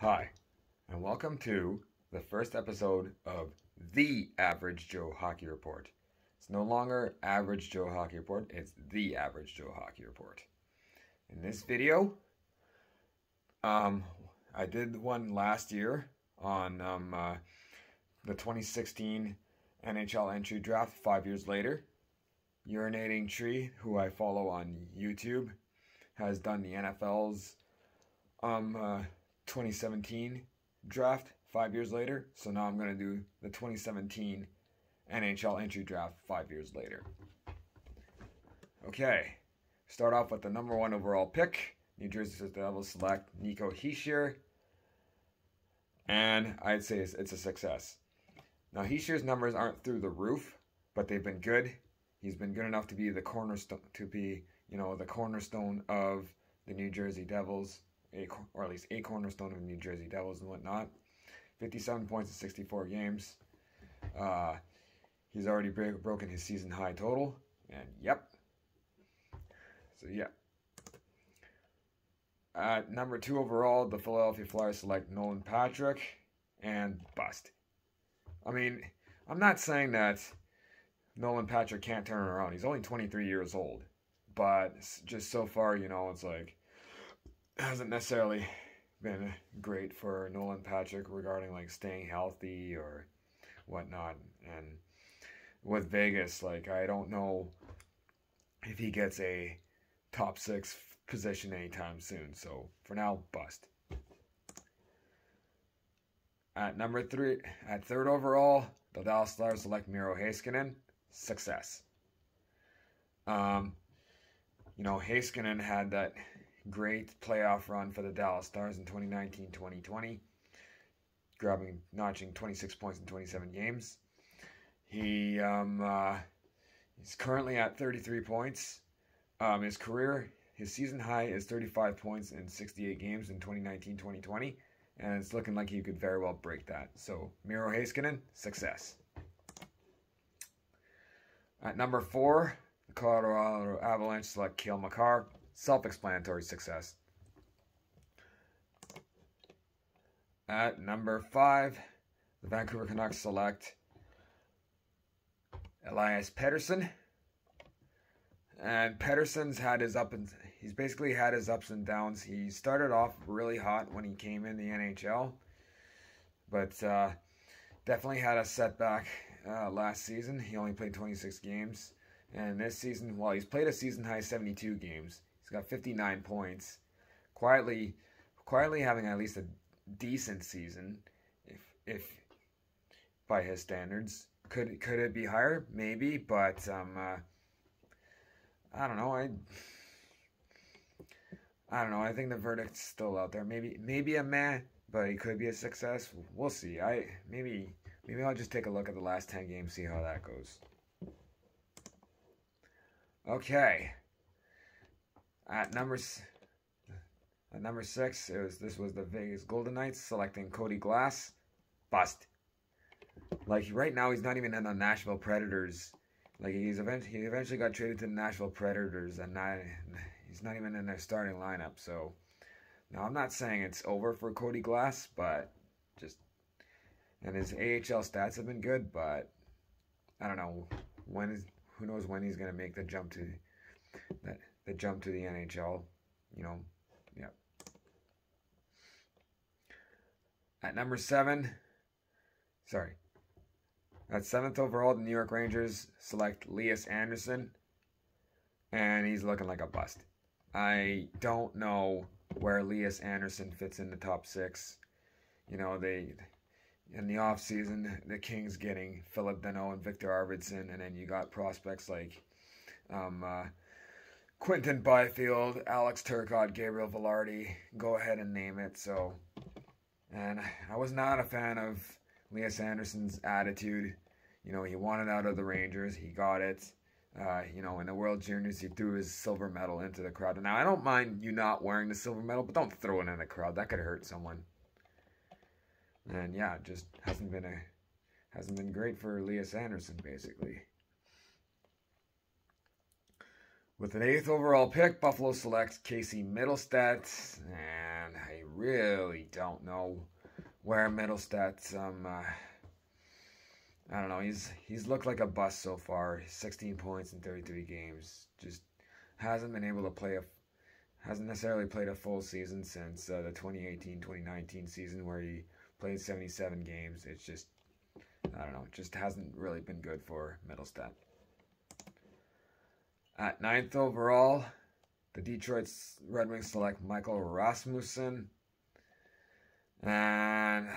Hi, and welcome to the first episode of The Average Joe Hockey Report. It's no longer Average Joe Hockey Report, it's The Average Joe Hockey Report. In this video, I did one last year on the 2016 NHL entry draft 5 years later. Urinatingtrees, who I follow on YouTube, has done the NFL's 2017 draft 5 years later. So now I'm going to do the 2017 NHL entry draft 5 years later. Okay, start off with the number 1 overall pick. New Jersey Devils select Nico Hischier. And I'd say it's a success. Now Hischier's numbers aren't through the roof, but they've been good. He's been good enough to be the cornerstone of the New Jersey Devils, or at least a cornerstone of the New Jersey Devils and whatnot. 57 points in 64 games. He's already broken his season high total, and yep. So yeah. At number 2 overall, the Philadelphia Flyers select Nolan Patrick, and bust. I mean, I'm not saying that Nolan Patrick can't turn around. He's only 23 years old. But just so far, it's like, hasn't necessarily been great for Nolan Patrick regarding like staying healthy or whatnot. And with Vegas, like, I don't know if he gets a top 6 position anytime soon. So for now, bust. At number 3, at 3rd overall, the Dallas Stars select Miro Heiskanen. Success. Heiskanen had that great playoff run for the Dallas Stars in 2019-2020, notching 26 points in 27 games. He's currently at 33 points. His season high is 35 points in 68 games in 2019-2020, and it's looking like he could very well break that. So Miro Heiskanen, success. At number 4, the Colorado Avalanche select Cale Makar. Self-explanatory, success. At number 5, the Vancouver Canucks select Elias Pettersson. And Pettersson's basically had his ups and downs. He started off really hot when he came in the NHL, but definitely had a setback last season. He only played 26 games. And this season, he's played a season-high 72 games. He's got 59 points. Quietly having at least a decent season, if by his standards. Could it be higher? Maybe, but I don't know. I don't know. I think the verdict's still out there. Maybe a meh, but he could be a success. We'll see. Maybe I'll just take a look at the last 10 games, see how that goes. Okay. At number 6, this was the Vegas Golden Knights selecting Cody Glass. Bust. Like right now, he's not even in the Nashville Predators. Like he eventually got traded to the Nashville Predators, and he's not even in their starting lineup. So now I'm not saying it's over for Cody Glass, but and his AHL stats have been good, but I don't know who knows when he's gonna make the jump to the NHL. Yeah. At number 7, at 7th overall, the New York Rangers select Elias Anderson, and he's looking like a bust. I don't know where Elias Anderson fits in the top 6. In the offseason, the Kings getting Philip Deneau and Victor Arvidsson, and then you got prospects like Quinton Byfield, Alex Turcotte, Gabriel Velarde, go ahead and name it. So, and I was not a fan of Elias Anderson's attitude. He wanted out of the Rangers. He got it. In the World Juniors, he threw his silver medal into the crowd. Now, I don't mind you not wearing the silver medal, but don't throw it in the crowd. That could hurt someone. And yeah, it just hasn't been great for Elias Anderson, basically. With an 8th overall pick, Buffalo selects Casey Middlestat, and I really don't know where Middlestat. I don't know. He's looked like a bust so far. 16 points in 33 games. Just hasn't been able to hasn't necessarily played a full season since the 2018-2019 season where he played 77 games. It's just, I don't know. It just hasn't really been good for Middlestat. At 9th overall, the Detroit Red Wings select Michael Rasmussen. And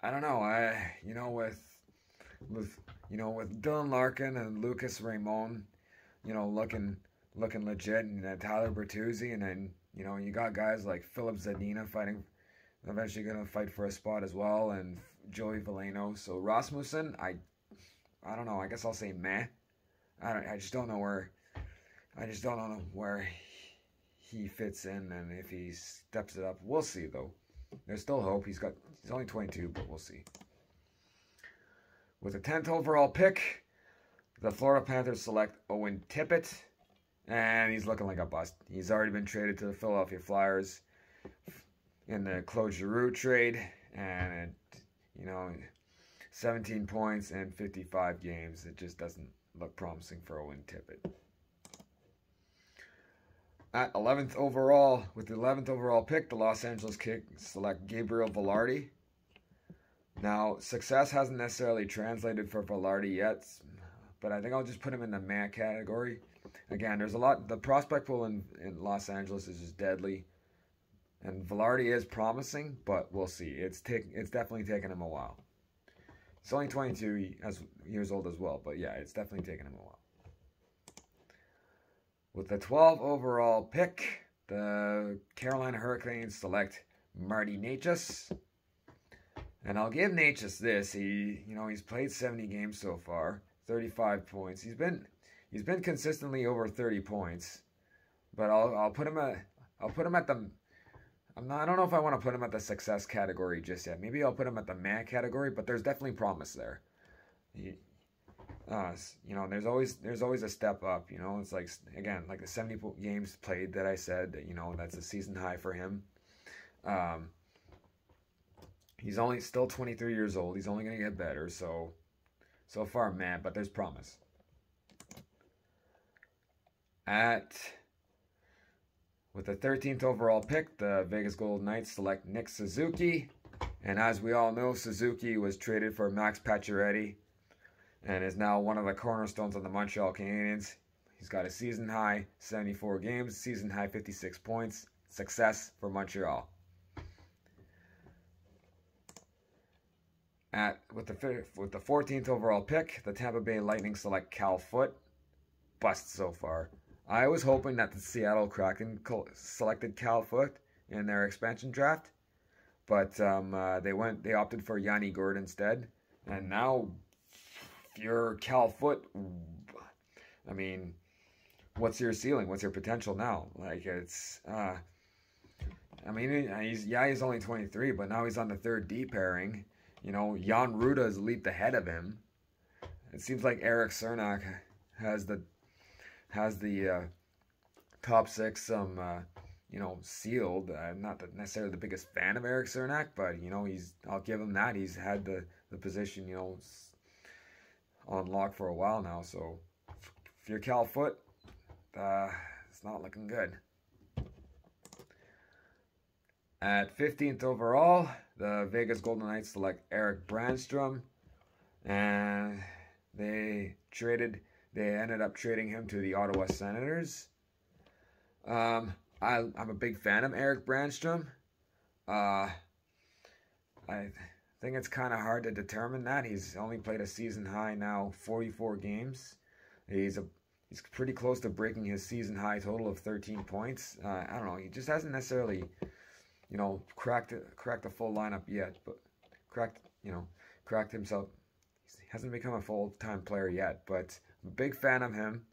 I don't know. With Dylan Larkin and Lucas Raymond, looking legit, and Tyler Bertuzzi, and then you got guys like Philip Zadina eventually gonna fight for a spot as well, and Joey Veleno. So Rasmussen, I don't know. I guess I'll say meh. I just don't know where he fits in, and if he steps it up. We'll see though. There's still hope. He's only 22, but we'll see. With the 10th overall pick, the Florida Panthers select Owen Tippett, and he's looking like a bust. He's already been traded to the Philadelphia Flyers in the Claude Giroux trade, and 17 points in 55 games. It just doesn't look promising for Owen Tippett. At 11th overall, with the 11th overall pick, the Los Angeles Kings select Gabriel Velarde. Now, success hasn't necessarily translated for Velarde yet, but I think I'll just put him in the meh category. Again, there's a lot. The prospect pool in Los Angeles is just deadly, and Velarde is promising, but we'll see. It's definitely taken him a while. He's only 22 years old as well, but yeah, it's definitely taken him a while. With the 12th overall pick, the Carolina Hurricanes select Marty Necas. And I'll give Necas this. He's played 70 games so far, 35 points. He's been consistently over 30 points. But I'll put him at the I don't know if I want to put him at the success category just yet. Maybe I'll put him at the meh category, but there's definitely promise there. There's always a step up. It's like, again, like the 70 games played that I said, that's a season high for him. He's only still 23 years old. He's only going to get better. So far, man, but there's promise. With the 13th overall pick, the Vegas Golden Knights select Nick Suzuki. And as we all know, Suzuki was traded for Max Pacioretty and is now one of the cornerstones of the Montreal Canadiens. He's got a season high 74 games, season high 56 points. Success for Montreal. With the 14th overall pick, the Tampa Bay Lightning select Cal Foote. Bust so far. I was hoping that the Seattle Kraken selected Cal Foote in their expansion draft, but they opted for Yanni Gourde instead. And now, if you're Cal Foote, I mean, what's your ceiling? What's your potential now? He's only 23, but now he's on the third D pairing. Jan Ruda has leaped ahead of him. It seems like Eric Cernak has the top six sealed. I'm not necessarily the biggest fan of Eric Cernak, but I'll give him that. He's had the position on lock for a while now. So if you're Cal Foote, it's not looking good. At 15th overall, the Vegas Golden Knights select Eric Brandstrom, and they ended up trading him to the Ottawa Senators. I'm a big fan of Eric Brandstrom. I think it's kind of hard to determine that. He's only played a season high now 44 games. He's pretty close to breaking his season high total of 13 points. I don't know. He just hasn't necessarily cracked a full lineup yet, but cracked himself. He hasn't become a full-time player yet, but I'm a big fan of him.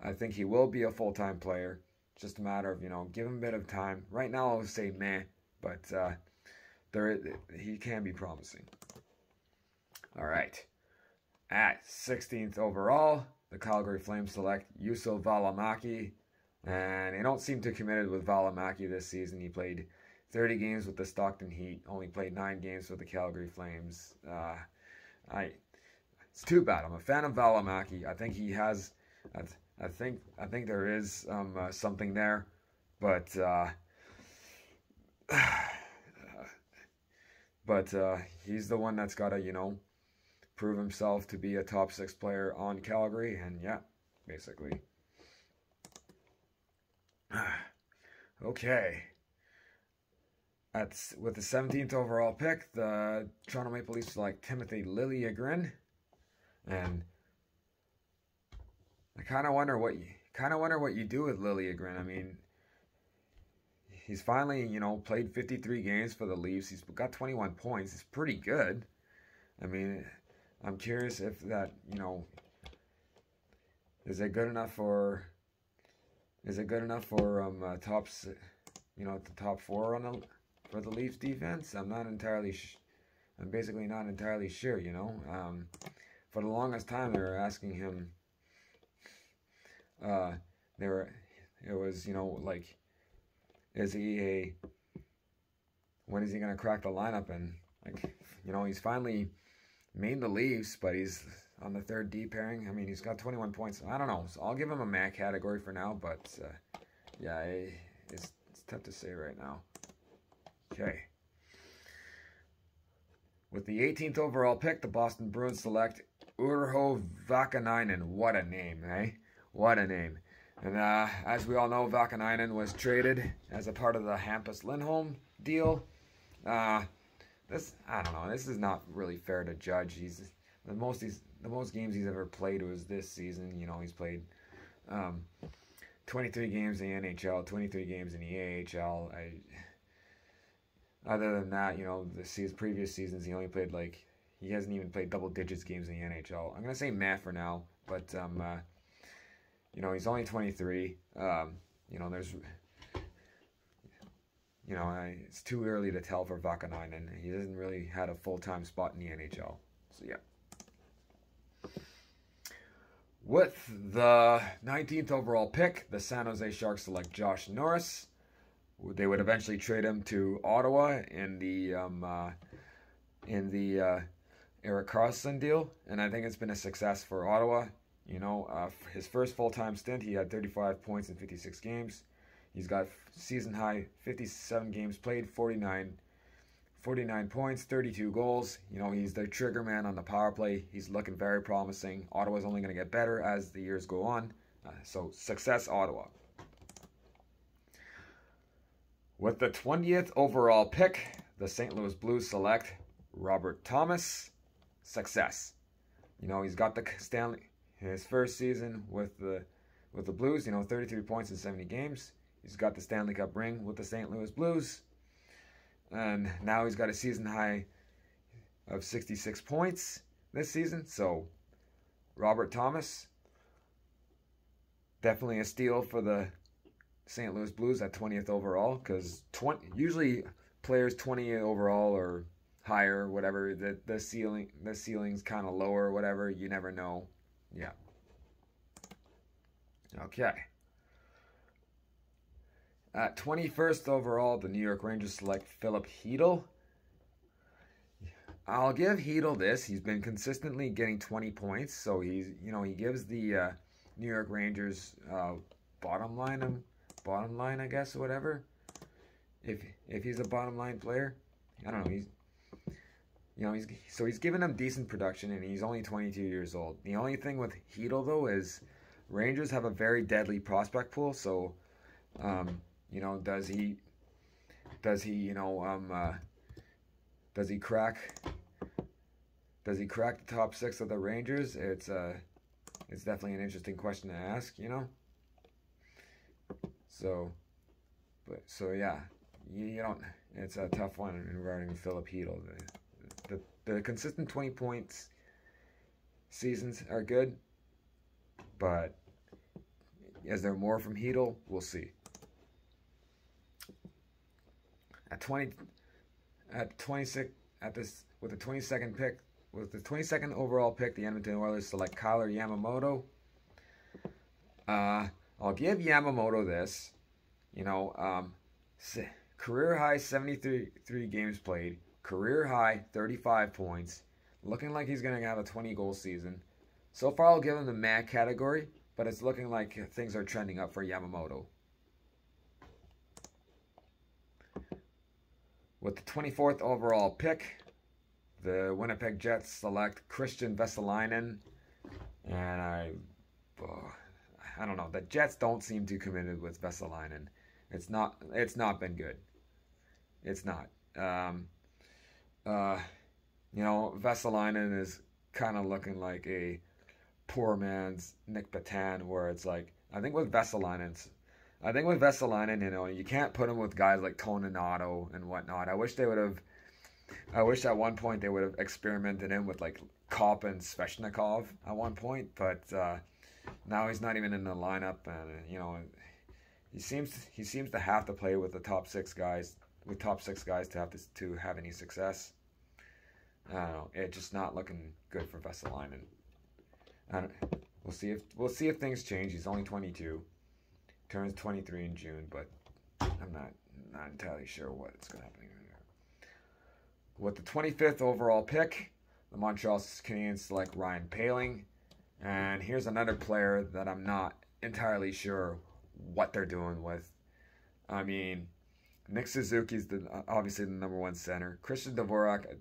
I think he will be a full-time player. It's just a matter of, give him a bit of time. Right now, I'll say meh, but he can be promising. All right. At 16th overall, the Calgary Flames select Juuso Valimaki, and they don't seem too committed with Valimaki this season. He played 30 games with the Stockton Heat, only played 9 games with the Calgary Flames. It's too bad. I'm a fan of Valimaki. I think he has, I think there is something there, but he's the one that's got to prove himself to be a top 6 player on Calgary, and yeah, basically. Okay. With the 17th overall pick, the Toronto Maple Leafs select Timothy Liljegren, and I kind of wonder what you do with Liljegren. I mean, he's finally played 53 games for the Leafs. He's got 21 points. It's pretty good. I mean, I'm curious if that is it good enough for tops, the top 4 for the Leafs defense? I'm basically not entirely sure. For the longest time they were asking him. When is he gonna crack the lineup? And he's finally made the Leafs, but he's on the 3rd D pairing. I mean, he's got 21 points. I don't know. So I'll give him a MAC category for now, but yeah, it's tough to say right now. Okay. With the 18th overall pick, the Boston Bruins select Urho Vakanainen. What a name, eh? What a name. And as we all know, Vakanainen was traded as a part of the Hampus Lindholm deal. I don't know. This is not really fair to judge. The most games he's ever played was this season. He's played 23 games in the NHL, 23 games in the AHL. Other than that, the previous seasons he only played he hasn't even played double digits games in the NHL. I'm gonna say meh for now, but he's only 23. It's too early to tell for Vakanainen. He hasn't really had a full-time spot in the NHL. So yeah. With the 19th overall pick, the San Jose Sharks select Josh Norris. They would eventually trade him to Ottawa in the Erik Karlsson deal, and I think it's been a success for Ottawa. His first full-time stint, he had 35 points in 56 games. He's got season high 57 games played, 49 points, 32 goals. He's the trigger man on the power play. He's looking very promising. Ottawa's only going to get better as the years go on. So success, Ottawa. With the 20th overall pick, the St. Louis Blues select Robert Thomas. Success. He's got the Stanley. His first season with the Blues, 33 points in 70 games. He's got the Stanley Cup ring with the St. Louis Blues. And now he's got a season high of 66 points this season. So, Robert Thomas, definitely a steal for the St. Louis Blues at 20th overall. Because usually players 20 overall or higher, whatever, the ceiling's kind of lower, whatever. You never know. Yeah. Okay. At 21st overall, the New York Rangers select Philip Hedl. I'll give Hedl this. He's been consistently getting 20 points, so he gives the New York Rangers bottom line, I guess, or whatever. If he's a bottom line player, I don't know. He's giving them decent production, and he's only 22 years old. The only thing with Hedl though is Rangers have a very deadly prospect pool, so does he crack the top 6 of the Rangers? It's definitely an interesting question to ask, So yeah, you don't. It's a tough one regarding Philip Hedl. The consistent 20 points seasons are good, but is there more from Hedl? We'll see. With the 22nd overall pick, the Edmonton Oilers select Kyler Yamamoto. Uh, I'll give Yamamoto this. You know, career high 73 games played, career high 35 points, looking like he's going to have a 20-goal season. So far, I'll give him the meh category, but it's looking like things are trending up for Yamamoto. With the 24th overall pick, the Winnipeg Jets select Christian Vesalainen, and I don't know. The Jets don't seem too committed with Vesalainen. It's not been good. It's not. Vesalainen is kind of looking like a poor man's Nick Patan, where it's like, I think with Vesalainen, you can't put him with guys like Toninato and whatnot. I wish at one point they would have experimented him with like Kopp and Svechnikov at one point, but now he's not even in the lineup, and he seems to have to play with the top six guys to have any success. I don't know. It's just not looking good for Vesalainen. We'll see if things change. He's only 22, turns 23 in June, but I'm not entirely sure what's going to happen here. With the 25th overall pick, the Montreal Canadiens select Ryan Poehling, and here's another player that I'm not entirely sure what they're doing with. I mean, Nick Suzuki's obviously the number one center. Christian Dvorak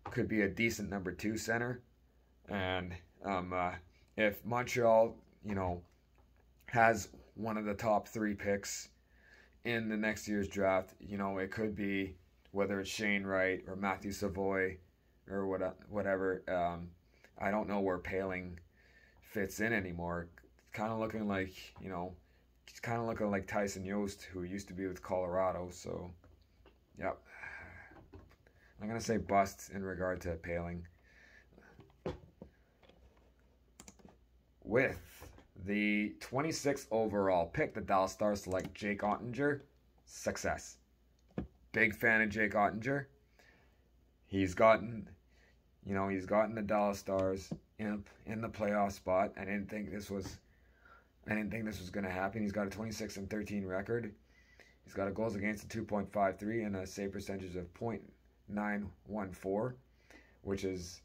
could be a decent number two center, and if Montreal, has one of the top three picks in the next year's draft, it could be whether it's Shane Wright or Matthew Savoy or whatever. I don't know where Poehling fits in anymore. It's kind of looking like, he's kind of looking like Tyson Yost, who used to be with Colorado. So, yep. I'm going to say bust in regard to Poehling. With the 26th overall pick, the Dallas Stars select Jake Ottinger. Success. Big fan of Jake Ottinger. He's gotten the Dallas Stars in the playoff spot. I didn't think this was going to happen. He's got a 26-13 record. He's got a goals against of 2.53 and a save percentage of .914, which is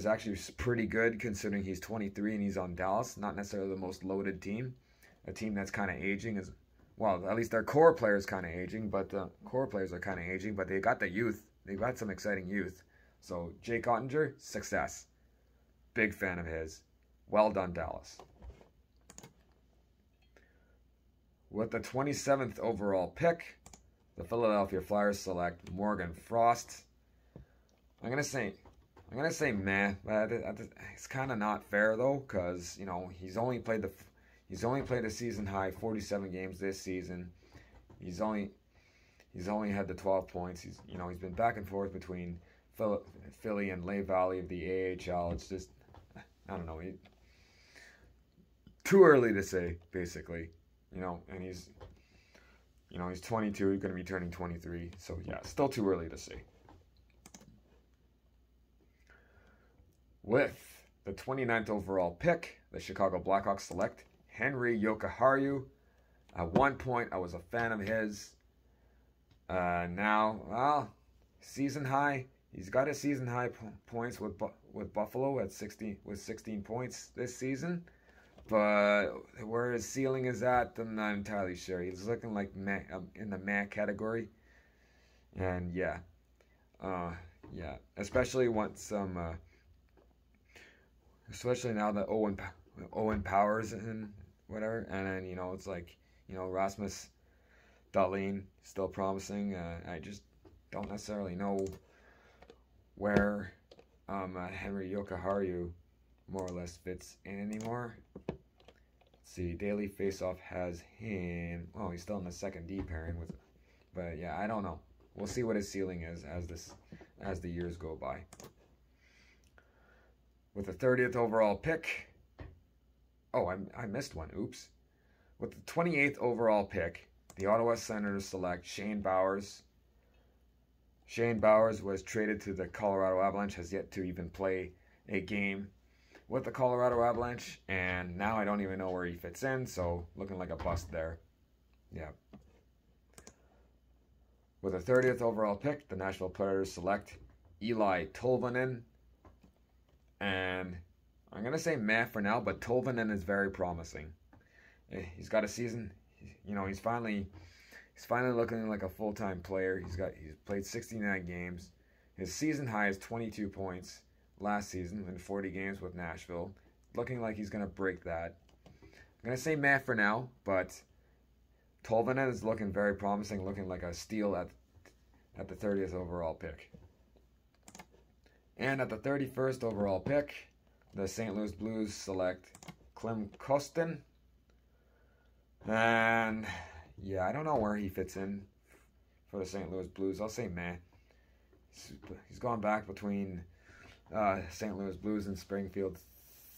actually pretty good considering he's 23 and he's on Dallas. Not necessarily the most loaded team. A team that's kind of aging as well. At least their core players kind of aging, but the core players are kind of aging. But they got the youth. They've got some exciting youth. So Jake Ottinger, success. Big fan of his. Well done, Dallas. With the 27th overall pick, the Philadelphia Flyers select Morgan Frost. I'm gonna say meh, but it's kind of not fair though, because he's only played a season high 47 games this season. He's only had the 12 points. He's been back and forth between Philly and Lehigh Valley of the AHL. It's just, I don't know. Too early to say, basically. And he's 22. He's going to be turning 23. So yeah, still too early to say. With the 29th overall pick, the Chicago Blackhawks select Henri Jokiharju. At one point, I was a fan of his. Now, season high. He's got a season high points with Buffalo at 16 points this season. But where his ceiling is at, I'm not entirely sure. He's looking like in the meh category. And yeah, especially once especially now that Owen Powers and whatever, and then it's like Rasmus Dahlin still promising. I just don't necessarily know where Henri Jokiharju more or less fits in anymore. Let's see, Daily Faceoff has him. Oh, he's still in the second D pairing with, but yeah, I don't know. We'll see what his ceiling is as the years go by. With the 30th overall pick, oh, I missed one. Oops. With the 28th overall pick, the Ottawa Senators select Shane Bowers. Shane Bowers was traded to the Colorado Avalanche, has yet to even play a game with the Colorado Avalanche, and now I don't even know where he fits in, so looking like a bust there. Yeah. With the 30th overall pick, the Nashville Predators select Eli Tolvanen, and I'm going to say meh for now, but Tolvanen is very promising. He's got a season, you know, he's finally looking like a full-time player. He's played 69 games. His season high is 22 points last season in 40 games with Nashville. Looking like he's going to break that. I'm going to say meh for now, but Tolvanen is looking very promising, looking like a steal at the 30th overall pick. And at the 31st overall pick, the St. Louis Blues select Klim Kostin. And yeah, I don't know where he fits in for the St. Louis Blues. I'll say meh. He's gone back between St. Louis Blues and Springfield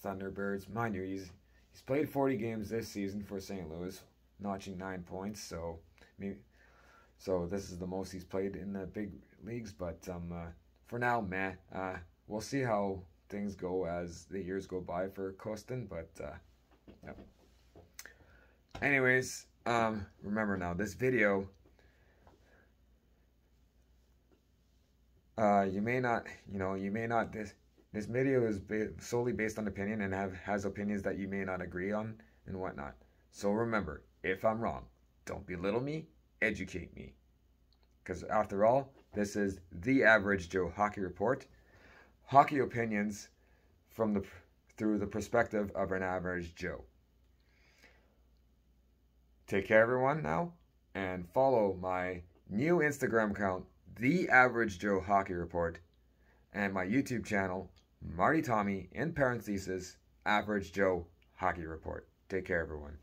Thunderbirds. Mind you, he's played 40 games this season for St. Louis, notching 9 points. So this is the most he's played in the big leagues. But for now, meh. We'll see how things go as the years go by for Kostin. But yeah. Anyways, remember now, this video, this video is solely based on opinion and has opinions that you may not agree on and whatnot. So remember, if I'm wrong, don't belittle me, educate me. Because after all, this is the Average Joe Hockey Report. Hockey opinions through the perspective of an average Joe. Take care, everyone, now, and follow my new Instagram account, The Average Joe Hockey Report, and my YouTube channel, Marty Tommy, in parentheses, Average Joe Hockey Report. Take care, everyone.